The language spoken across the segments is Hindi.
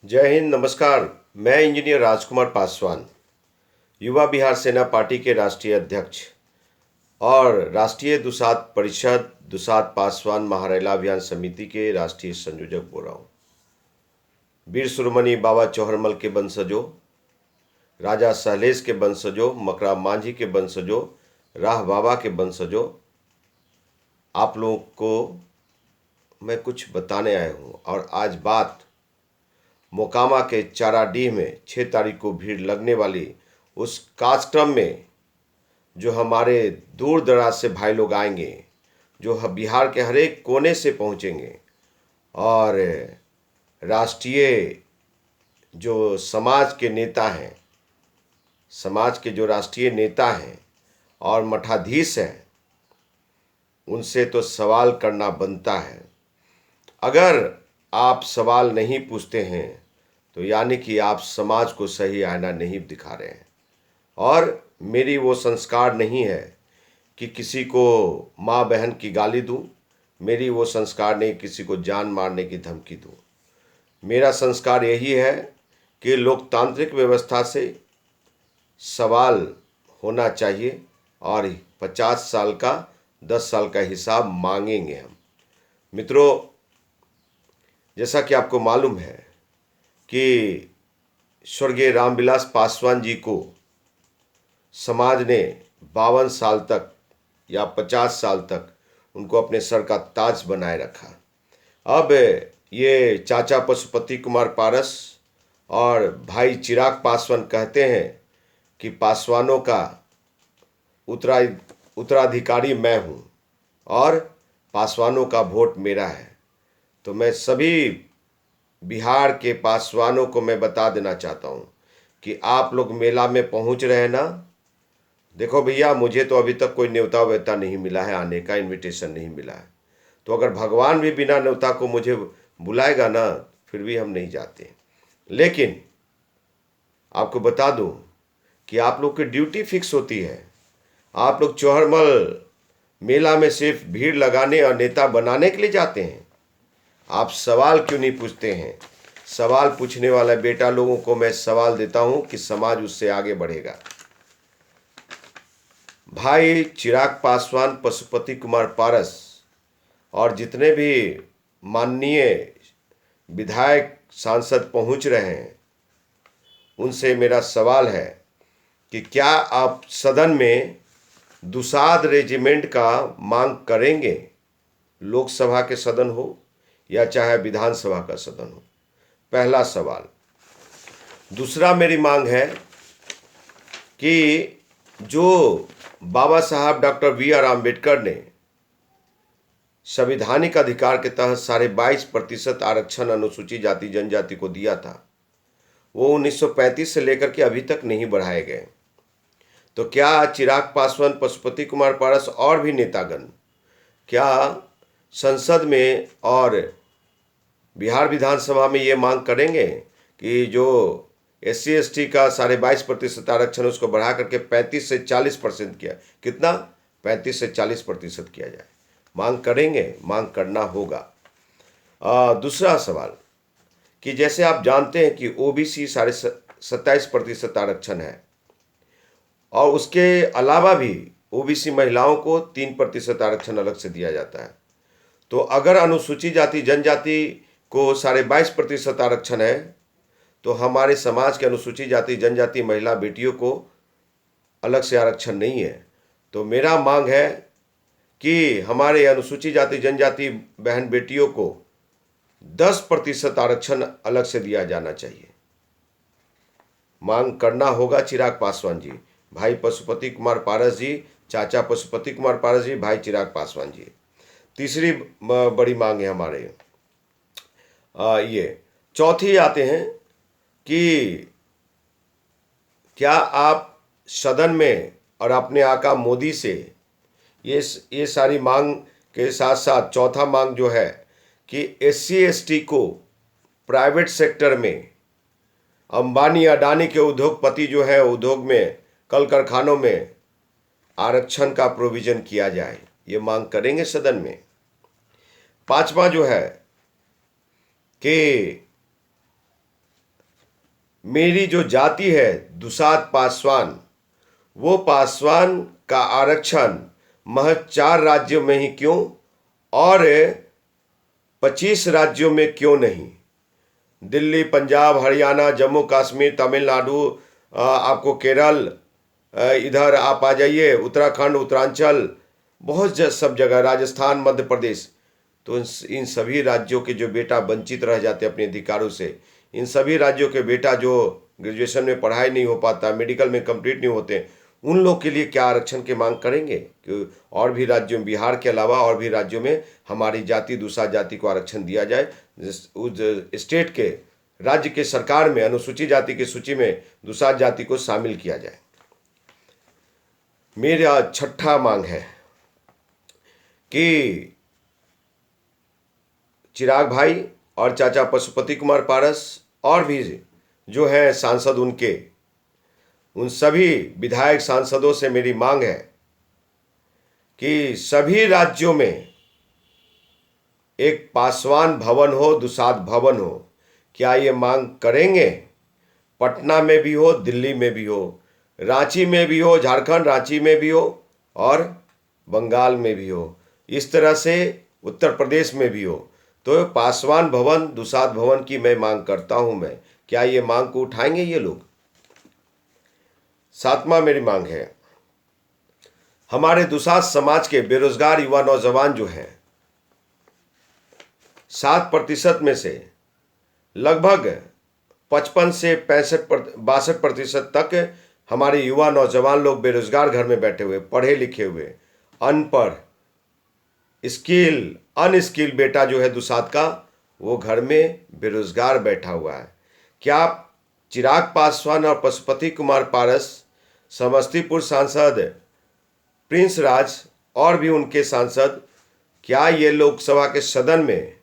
जय हिंद, नमस्कार। मैं इंजीनियर राजकुमार पासवान, युवा बिहार सेना पार्टी के राष्ट्रीय अध्यक्ष और राष्ट्रीय दुसाध परिषद दुसाध पासवान महारेला अभियान समिति के राष्ट्रीय संयोजक बोल रहा हूँ। वीर शिरोमणि बाबा चौहरमल के वंशजों, राजा सहलेश के वंशजों, मकरा मांझी के वंशजों, राह बाबा के वंशजों, आप लोगों को मैं कुछ बताने आया हूँ। और आज बात मोकामा के चाराडीह में 6 तारीख को भीड़ लगने वाली उस कार्यक्रम में जो हमारे दूर दराज से भाई लोग आएंगे, जो बिहार के हर एक कोने से पहुंचेंगे और राष्ट्रीय जो समाज के नेता हैं, समाज के जो राष्ट्रीय नेता हैं और मठाधीश हैं, उनसे तो सवाल करना बनता है। अगर आप सवाल नहीं पूछते हैं तो यानी कि आप समाज को सही आईना नहीं दिखा रहे हैं। और मेरी वो संस्कार नहीं है कि किसी को माँ बहन की गाली दूं, मेरी वो संस्कार नहीं किसी को जान मारने की धमकी दूं। मेरा संस्कार यही है कि लोकतांत्रिक व्यवस्था से सवाल होना चाहिए और 50 साल का 10 साल का हिसाब मांगेंगे हम। मित्रों, जैसा कि आपको मालूम है कि स्वर्गीय रामविलास पासवान जी को समाज ने 52 साल तक या 50 साल तक उनको अपने सर का ताज बनाए रखा। अब ये चाचा पशुपति कुमार पारस और भाई चिराग पासवान कहते हैं कि पासवानों का उत्तराधिकारी मैं हूँ और पासवानों का वोट मेरा है। तो मैं सभी बिहार के पासवानों को मैं बता देना चाहता हूँ कि आप लोग मेला में पहुँच रहे हैं ना। देखो भैया, मुझे तो अभी तक कोई न्योता वेता नहीं मिला है, आने का इनविटेशन नहीं मिला है। तो अगर भगवान भी बिना न्योता को मुझे बुलाएगा ना, फिर भी हम नहीं जाते। लेकिन आपको बता दूं कि आप लोग की ड्यूटी फिक्स होती है। आप लोग चौहरमल मेला में सिर्फ भीड़ लगाने और नेता बनाने के लिए जाते हैं। आप सवाल क्यों नहीं पूछते हैं? सवाल पूछने वाला बेटा लोगों को मैं सवाल देता हूं कि समाज उससे आगे बढ़ेगा। भाई चिराग पासवान, पशुपति कुमार पारस और जितने भी माननीय विधायक सांसद पहुंच रहे हैं, उनसे मेरा सवाल है कि क्या आप सदन में दुसाध रेजिमेंट का मांग करेंगे? लोकसभा के सदन हो या चाहे विधानसभा का सदन हो। पहला सवाल। दूसरा मेरी मांग है कि जो बाबा साहब डॉक्टर बी.आर. आम्बेडकर ने संवैधानिक अधिकार के तहत 22.5% आरक्षण अनुसूचित जाति जनजाति को दिया था, वो 1935 से लेकर के अभी तक नहीं बढ़ाए गए। तो क्या चिराग पासवान, पशुपति कुमार पारस और भी नेतागण क्या संसद में और बिहार विधानसभा में ये मांग करेंगे कि जो SC/ST का 22.5% आरक्षण उसको बढ़ा करके 35 से 40% किया, कितना 35 से 40% किया जाए? मांग करेंगे, मांग करना होगा। दूसरा सवाल कि जैसे आप जानते हैं कि OBC 27.5% आरक्षण है और उसके अलावा भी OBC महिलाओं को 3% आरक्षण अलग से दिया जाता है। तो अगर अनुसूचित जाति जनजाति को 22.5% आरक्षण है तो हमारे समाज के अनुसूचित जाति जनजाति महिला बेटियों को अलग से आरक्षण नहीं है। तो मेरा मांग है कि हमारे अनुसूचित जाति जनजाति बहन बेटियों को 10% आरक्षण अलग से दिया जाना चाहिए। मांग करना होगा चिराग पासवान जी, भाई पशुपति कुमार पारस जी, चाचा पशुपति कुमार पारस जी, भाई चिराग पासवान जी। तीसरी बड़ी मांग है हमारे ये चौथी आते हैं कि क्या आप सदन में और अपने आका मोदी से ये सारी मांग के साथ साथ चौथा मांग जो है कि SC/ST को प्राइवेट सेक्टर में अंबानी अडानी के उद्योगपति जो है उद्योग में कल कारखानों में आरक्षण का प्रोविजन किया जाए, ये मांग करेंगे सदन में। पांचवा जो है कि मेरी जो जाति है दुसाद पासवान, वो पासवान का आरक्षण महज 4 राज्यों में ही क्यों और 25 राज्यों में क्यों नहीं? दिल्ली, पंजाब, हरियाणा, जम्मू कश्मीर, तमिलनाडु, आपको केरल, इधर आप आ जाइए, उत्तराखंड, उत्तरांचल, बहुत सब जगह, राजस्थान, मध्य प्रदेश। तो इन सभी राज्यों के जो बेटा वंचित रह जाते अपने अधिकारों से, इन सभी राज्यों के बेटा जो ग्रेजुएशन में पढ़ाई नहीं हो पाता, मेडिकल में कंप्लीट नहीं होते, उन लोग के लिए क्या आरक्षण की मांग करेंगे कि और भी राज्यों में, बिहार के अलावा और भी राज्यों में हमारी जाति दूसरा जाति को आरक्षण दिया जाए, उस स्टेट के राज्य के सरकार में अनुसूचित जाति की सूची में दूसरा जाति को शामिल किया जाए। मेरा छठा मांग है कि चिराग भाई और चाचा पशुपति कुमार पारस और भी जो है सांसद, उन सभी विधायक सांसदों से मेरी मांग है कि सभी राज्यों में एक पासवान भवन हो, दुसाद भवन हो। क्या ये मांग करेंगे? पटना में भी हो, दिल्ली में भी हो, रांची में भी हो, झारखंड रांची में भी हो और बंगाल में भी हो, इस तरह से उत्तर प्रदेश में भी हो। तो पासवान भवन, दुसाद भवन की मैं मांग करता हूं। मैं क्या ये मांग को उठाएंगे ये लोग? सातवां मेरी मांग है, हमारे दुसाद समाज के बेरोजगार युवा नौजवान जो हैं, 7% में से लगभग 55 से 62% तक हमारे युवा नौजवान लोग बेरोजगार घर में बैठे हुए, पढ़े लिखे हुए, अनपढ़, स्किल अनस्किल बेटा जो है दुसाद का, वो घर में बेरोजगार बैठा हुआ है। क्या आप चिराग पासवान और पशुपति कुमार पारस, समस्तीपुर सांसद प्रिंस राज और भी उनके सांसद, क्या ये लोकसभा के सदन में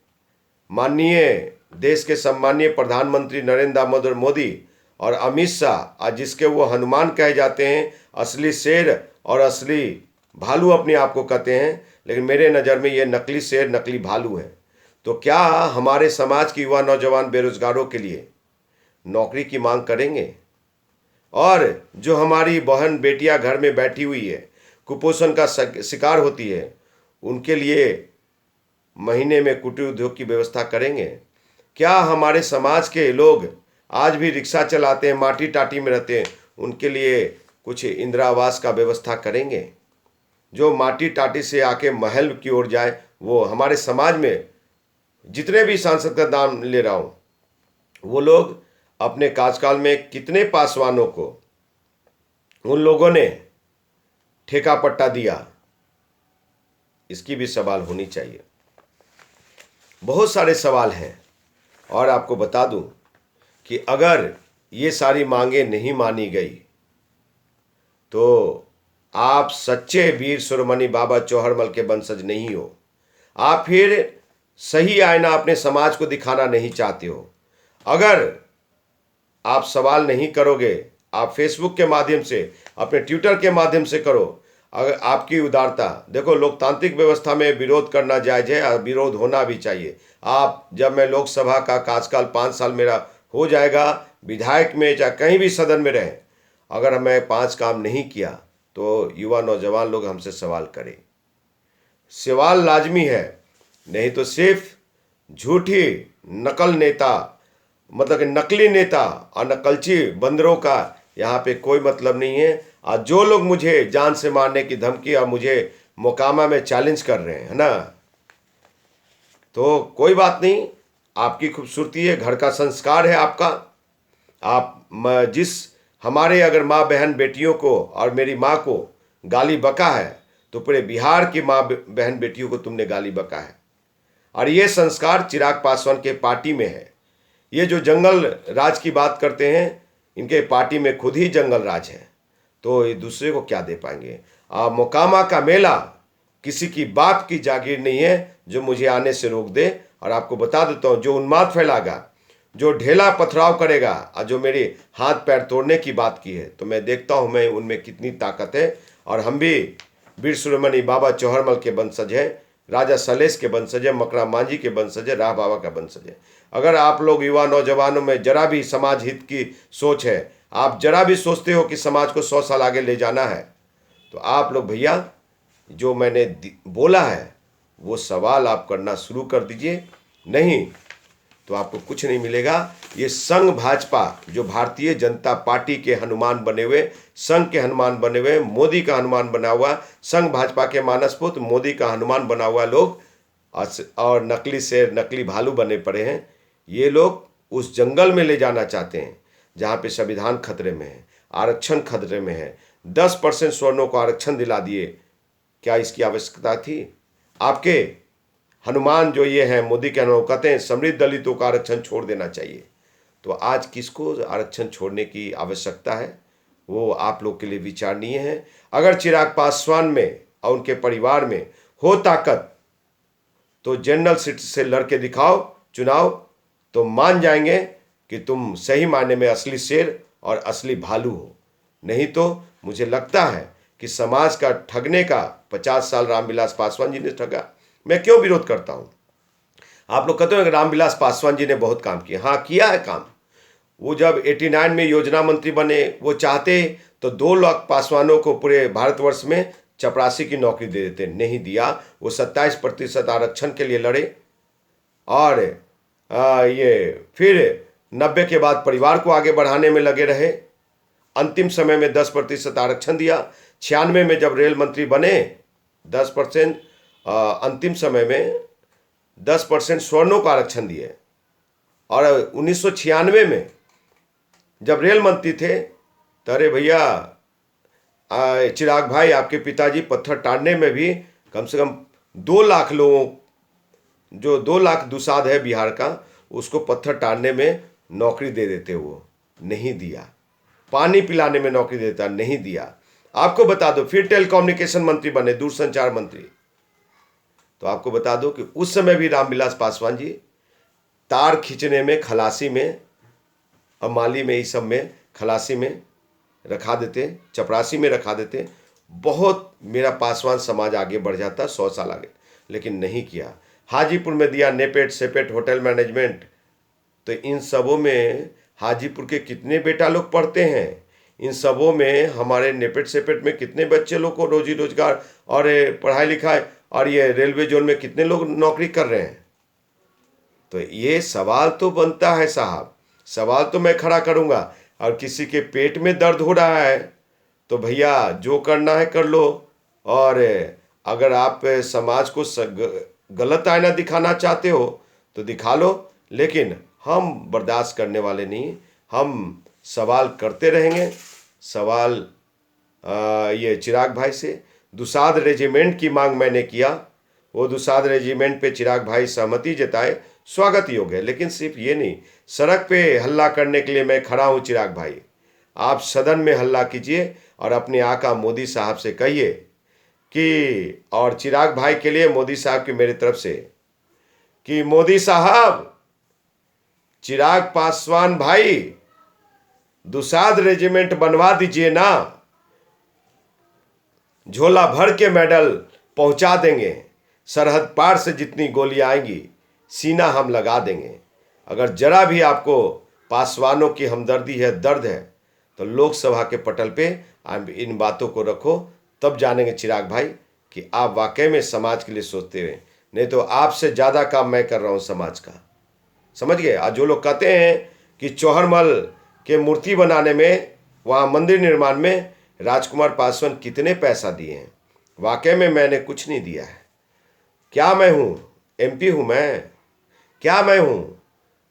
माननीय देश के सम्मानीय प्रधानमंत्री नरेंद्र दामोदर मोदी और अमित शाह, जिसके वो हनुमान कहे जाते हैं, असली शेर और असली भालू अपने आप को कहते हैं, लेकिन मेरे नज़र में ये नकली शेर नकली भालू हैं। तो क्या हमारे समाज के युवा नौजवान बेरोजगारों के लिए नौकरी की मांग करेंगे? और जो हमारी बहन बेटियां घर में बैठी हुई है, कुपोषण का शिकार होती है, उनके लिए महीने में कुटीर उद्योग की व्यवस्था करेंगे? क्या हमारे समाज के लोग आज भी रिक्शा चलाते हैं, माटी टाटी में रहते हैं, उनके लिए कुछ इंदिरा आवास का व्यवस्था करेंगे? जो माटी टाटी से आके महल की ओर जाए, वो हमारे समाज में जितने भी सांसद का नाम ले रहा हूँ, वो लोग अपने कार्यकाल में कितने पासवानों को उन लोगों ने ठेका पट्टा दिया, इसकी भी सवाल होनी चाहिए। बहुत सारे सवाल हैं और आपको बता दूं कि अगर ये सारी मांगें नहीं मानी गई तो आप सच्चे वीर शिरोमणि बाबा चौहरमल के वंशज नहीं हो। आप फिर सही आईना अपने समाज को दिखाना नहीं चाहते हो। अगर आप सवाल नहीं करोगे, आप फेसबुक के माध्यम से, अपने ट्विटर के माध्यम से करो, अगर आपकी उदारता, देखो लोकतांत्रिक व्यवस्था में विरोध करना जायज है, विरोध होना भी चाहिए। आप, जब मैं लोकसभा का कार्यकाल 5 साल मेरा हो जाएगा, विधायक में चाहे कहीं भी सदन में रहे, अगर मैं 5 काम नहीं किया तो युवा नौजवान लोग हमसे सवाल करें। सवाल लाजमी है, नहीं तो सिर्फ झूठी नकल नेता, मतलब कि नकली नेता और नकलची बंदरों का यहाँ पे कोई मतलब नहीं है। और जो लोग मुझे जान से मारने की धमकी और मुझे मोकामा में चैलेंज कर रहे हैं ना, तो कोई बात नहीं, आपकी खूबसूरती है, घर का संस्कार है आपका। आप जिस हमारे अगर माँ बहन बेटियों को और मेरी माँ को गाली बका है, तो पूरे बिहार की माँ बहन बेटियों को तुमने गाली बका है। और ये संस्कार चिराग पासवान के पार्टी में है। ये जो जंगल राज की बात करते हैं, इनके पार्टी में खुद ही जंगल राज है, तो ये दूसरे को क्या दे पाएंगे? मोकामा का मेला किसी की बाप की जागीर नहीं है जो मुझे आने से रोक दे। और आपको बता देता हूँ, जो उन्माद फैलागा, जो ढेला पथराव करेगा और जो मेरे हाथ पैर तोड़ने की बात की है, तो मैं देखता हूँ मैं उनमें कितनी ताकत है। और हम भी वीर शिरोमणि बाबा चौहरमल के वंशज हैं, राजा सलेश के वंशज है, मकरा मांझी के वंशज है, राह बाबा का वंशज है। अगर आप लोग युवा नौजवानों में जरा भी समाज हित की सोच है, आप जरा भी सोचते हो कि समाज को 100 साल आगे ले जाना है, तो आप लोग भैया जो मैंने बोला है वो सवाल आप करना शुरू कर दीजिए। नहीं तो आपको कुछ नहीं मिलेगा। ये संघ भाजपा जो भारतीय जनता पार्टी के हनुमान बने हुए, संघ के हनुमान बने हुए, मोदी का हनुमान बना हुआ, संघ भाजपा के मानसपुत्र मोदी का हनुमान बना हुआ लोग और नकली शेर नकली भालू बने पड़े हैं। ये लोग उस जंगल में ले जाना चाहते हैं जहाँ पे संविधान खतरे में है, आरक्षण खतरे में है। 10% स्वर्णों को आरक्षण दिला दिए, क्या इसकी आवश्यकता थी? आपके हनुमान जो ये हैं मोदी के हनुमान कहते हैं समृद्ध दलितों का आरक्षण छोड़ देना चाहिए। तो आज किसको आरक्षण छोड़ने की आवश्यकता है वो आप लोग के लिए विचारणीय है। अगर चिराग पासवान में और उनके परिवार में हो ताकत तो जनरल सीट से लड़के दिखाओ चुनाव, तो मान जाएंगे कि तुम सही मायने में असली शेर और असली भालू हो। नहीं तो मुझे लगता है कि समाज का ठगने का 50 साल रामविलास पासवान जी ने ठगा। मैं क्यों विरोध करता हूं? आप लोग कहते हो कि रामविलास पासवान जी ने बहुत काम किया। हाँ, किया है काम। वो जब 89 में योजना मंत्री बने, वो चाहते तो 2 लाख पासवानों को पूरे भारतवर्ष में चपरासी की नौकरी दे देते, नहीं दिया। वो 27% आरक्षण के लिए लड़े और ये फिर 90 के बाद परिवार को आगे बढ़ाने में लगे रहे। अंतिम समय में 10% आरक्षण दिया। 96 में जब रेल मंत्री बने 10%, अंतिम समय में 10% स्वर्णों का आरक्षण दिए। और 1996 में जब रेल मंत्री थे तो अरे भैया चिराग भाई, आपके पिताजी पत्थर टाड़ने में भी कम से कम 2 लाख लोगों, जो 2 लाख दुसाध है बिहार का, उसको पत्थर टाड़ने में नौकरी दे देते। वो नहीं दिया। पानी पिलाने में नौकरी देता, नहीं दिया। आपको बता दो, फिर टेलीकम्युनिकेशन मंत्री बने, दूरसंचार मंत्री। तो आपको बता दो कि उस समय भी रामविलास पासवान जी तार खींचने में, खलासी में और माली में, इस सब में, खलासी में रखा देते, चपरासी में रखा देते। बहुत मेरा पासवान समाज आगे बढ़ जाता 100 साल आगे, लेकिन नहीं किया। हाजीपुर में दिया नेपेट सेपेट होटल मैनेजमेंट। तो इन सबों में हाजीपुर के कितने बेटा लोग पढ़ते हैं? इन सबों में हमारे नेपेट सेपेट में कितने बच्चे लोग को रोजी रोजगार और पढ़ाई लिखाई, और ये रेलवे जोन में कितने लोग नौकरी कर रहे हैं? तो ये सवाल तो बनता है साहब, सवाल तो मैं खड़ा करूंगा। और किसी के पेट में दर्द हो रहा है तो भैया जो करना है कर लो। और अगर आप समाज को गलत आईना दिखाना चाहते हो तो दिखा लो, लेकिन हम बर्दाश्त करने वाले नहीं। हम सवाल करते रहेंगे। सवाल ये चिराग भाई से दुसाध रेजिमेंट की मांग मैंने किया। वो दुसाध रेजिमेंट पे चिराग भाई सहमति जताए, स्वागत योग्य है। लेकिन सिर्फ ये नहीं, सड़क पे हल्ला करने के लिए मैं खड़ा हूँ। चिराग भाई, आप सदन में हल्ला कीजिए और अपने आका मोदी साहब से कहिए कि, और चिराग भाई के लिए मोदी साहब की मेरी तरफ से, कि मोदी साहब, चिराग पासवान भाई, दुसाध रेजिमेंट बनवा दीजिए ना। झोला भर के मेडल पहुंचा देंगे। सरहद पार से जितनी गोलियां आएंगी सीना हम लगा देंगे। अगर जरा भी आपको पासवानों की हमदर्दी है, दर्द है, तो लोकसभा के पटल पे आप इन बातों को रखो, तब जानेंगे चिराग भाई कि आप वाकई में समाज के लिए सोचते हुए। नहीं तो आपसे ज़्यादा काम मैं कर रहा हूँ समाज का, समझ गए? आज जो लोग कहते हैं कि चौहरमल के मूर्ति बनाने में, वहाँ मंदिर निर्माण में राजकुमार पासवान कितने पैसा दिए हैं, वाकई में मैंने कुछ नहीं दिया है। क्या मैं हूँ? एमपी हूँ मैं? क्या मैं हूँ?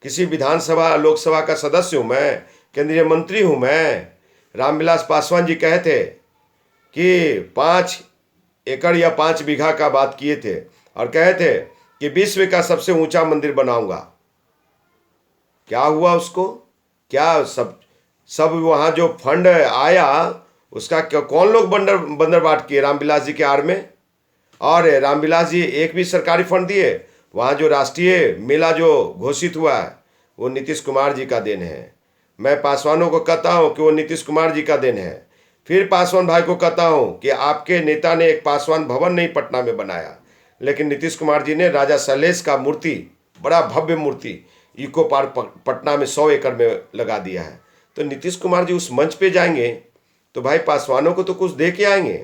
किसी विधानसभा लोकसभा का सदस्य हूँ मैं? केंद्रीय मंत्री हूँ मैं? रामविलास पासवान जी कहे थे कि 5 एकड़ या 5 बीघा का बात किए थे और कहे थे कि विश्व का सबसे ऊंचा मंदिर बनाऊंगा। क्या हुआ उसको? क्या सब वहाँ जो फंड आया उसका कौन लोग बंदरबाट किए? रामविलास जी के आड़ में। और रामविलास जी एक भी सरकारी फंड दिए? वहाँ जो राष्ट्रीय मेला जो घोषित हुआ है वो नीतीश कुमार जी का देन है। मैं पासवानों को कहता हूँ कि वो नीतीश कुमार जी का देन है। फिर पासवान भाई को कहता हूँ कि आपके नेता ने एक पासवान भवन नहीं पटना में बनाया, लेकिन नीतीश कुमार जी ने राजा शैलेश का मूर्ति, बड़ा भव्य मूर्ति, इको पार्क पटना में 100 एकड़ में लगा दिया है। तो नीतीश कुमार जी उस मंच पे जाएंगे तो भाई पासवानों को तो कुछ दे के आएंगे।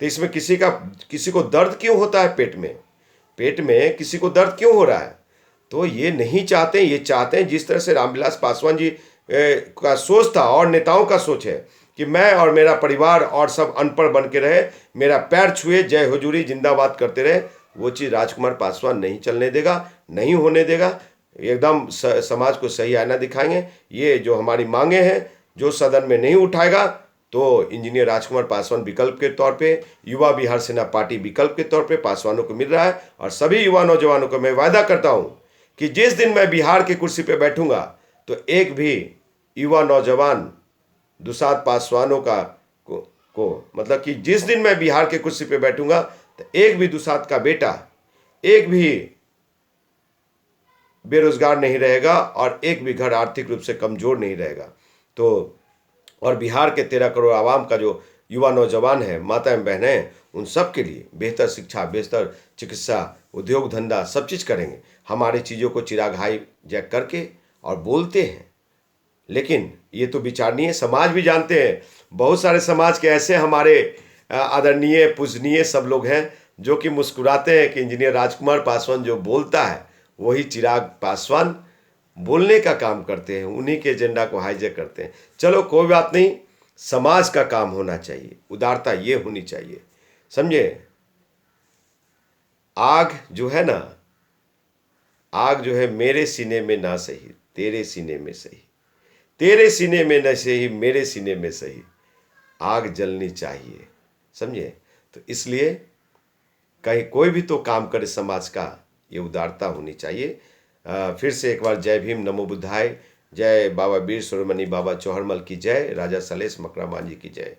तो इसमें किसी को दर्द क्यों होता है पेट में किसी को दर्द क्यों हो रहा है? तो ये नहीं चाहते, ये चाहते हैं जिस तरह से रामविलास पासवान जी का सोच था और नेताओं का सोच है कि मैं और मेरा परिवार और सब अनपढ़ बन के रहे, मेरा पैर छुए, जय हुजूरी जिंदाबाद करते रहे। वो चीज़ राजकुमार पासवान नहीं चलने देगा, नहीं होने देगा। एकदम समाज को सही आईना दिखाएंगे। ये जो हमारी मांगे हैं, जो सदन में नहीं उठाएगा तो इंजीनियर राजकुमार पासवान विकल्प के तौर पे, युवा बिहार सेना पार्टी विकल्प के तौर पे पासवानों को मिल रहा है। और सभी युवा नौजवानों को मैं वायदा करता हूं कि जिस दिन मैं बिहार की कुर्सी पे बैठूंगा तो एक भी युवा नौजवान दुसाध पासवानों को मतलब कि जिस दिन मैं बिहार की कुर्सी पे बैठूंगा तो एक भी दुसाध का बेटा, एक भी बेरोजगार नहीं रहेगा और एक भी घर आर्थिक रूप से कमजोर नहीं रहेगा। तो और बिहार के 13 करोड़ आवाम का जो युवा नौजवान है, माताएं बहनें हैं, उन सब के लिए बेहतर शिक्षा, बेहतर चिकित्सा, उद्योग धंधा सब चीज़ करेंगे। हमारी चीज़ों को चिराग हाईजैक करके और बोलते हैं, लेकिन ये तो विचारणीय समाज भी जानते हैं। बहुत सारे समाज के ऐसे हमारे आदरणीय पूजनीय सब लोग हैं जो कि मुस्कुराते हैं कि इंजीनियर राजकुमार पासवान जो बोलता है वही चिराग पासवान बोलने का काम करते हैं, उन्हीं के एजेंडा को हाईजैक करते हैं। चलो कोई बात नहीं, समाज का काम होना चाहिए, उदारता ये होनी चाहिए, समझे। आग जो है ना, आग जो है मेरे सीने में ना सही तेरे सीने में सही, तेरे सीने में न सही मेरे सीने में सही, आग जलनी चाहिए, समझे। तो इसलिए कहीं कोई भी तो काम करे समाज का, ये उदारता होनी चाहिए। फिर से एक बार जय भीम, नमो बुद्धाय, जय बाबा वीर शिरोमणि बाबा चौहरमल की जय, राजा सलेश मकरामान जी की जय।